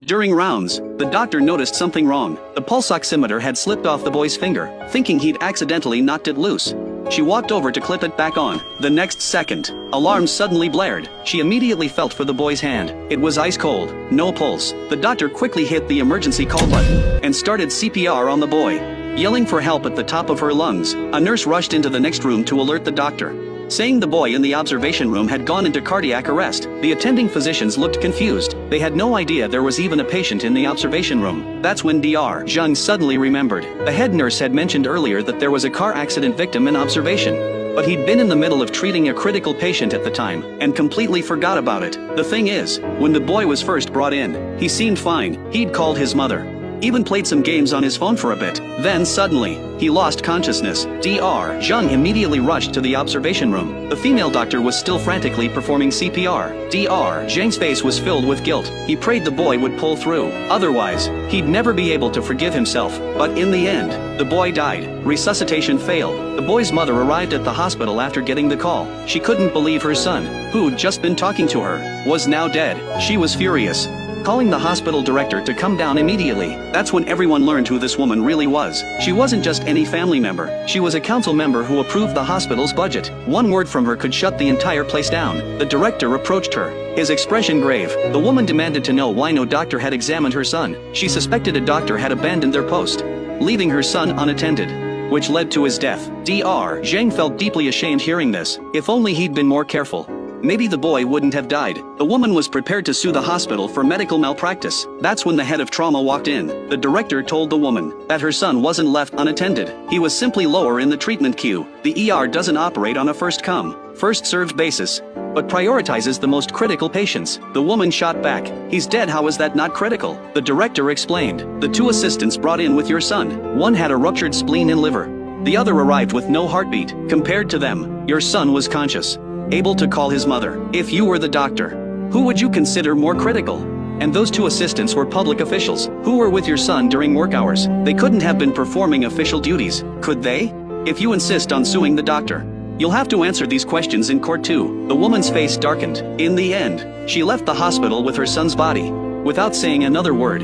During rounds, the doctor noticed something wrong. The pulse oximeter had slipped off the boy's finger, thinking he'd accidentally knocked it loose. She walked over to clip it back on. The next second, alarms suddenly blared. She immediately felt for the boy's hand. It was ice cold, no pulse. The doctor quickly hit the emergency call button and started CPR on the boy. Yelling for help at the top of her lungs, a nurse rushed into the next room to alert the doctor, saying the boy in the observation room had gone into cardiac arrest. The attending physicians looked confused. They had no idea there was even a patient in the observation room. That's when Dr. Zheng suddenly remembered. The head nurse had mentioned earlier that there was a car accident victim in observation, but he'd been in the middle of treating a critical patient at the time and completely forgot about it. The thing is, when the boy was first brought in, he seemed fine. He'd called his mother, even played some games on his phone for a bit. Then suddenly, he lost consciousness. Dr. Zheng immediately rushed to the observation room. The female doctor was still frantically performing CPR. Dr. Zheng's face was filled with guilt. He prayed the boy would pull through. Otherwise, he'd never be able to forgive himself. But in the end, the boy died. Resuscitation failed. The boy's mother arrived at the hospital after getting the call. She couldn't believe her son, who'd just been talking to her, was now dead. She was furious, calling the hospital director to come down immediately. That's when everyone learned who this woman really was. She wasn't just any family member. She was a council member who approved the hospital's budget. One word from her could shut the entire place down. The director approached her, his expression grave. The woman demanded to know why no doctor had examined her son. She suspected a doctor had abandoned their post, leaving her son unattended, which led to his death. Dr. Zheng felt deeply ashamed hearing this. If only he'd been more careful, maybe the boy wouldn't have died. The woman was prepared to sue the hospital for medical malpractice. That's when the head of trauma walked in. The director told the woman that her son wasn't left unattended. He was simply lower in the treatment queue. The ER doesn't operate on a first-come, first-served basis, but prioritizes the most critical patients. The woman shot back, "He's dead, how is that not critical?" The director explained, "The two assistants brought in with your son. One had a ruptured spleen and liver. The other arrived with no heartbeat. Compared to them, your son was conscious, able to call his mother. If you were the doctor, who would you consider more critical?" And those two assistants were public officials, who were with your son during work hours. They couldn't have been performing official duties, could they? If you insist on suing the doctor, you'll have to answer these questions in court too. The woman's face darkened. In the end, she left the hospital with her son's body, without saying another word.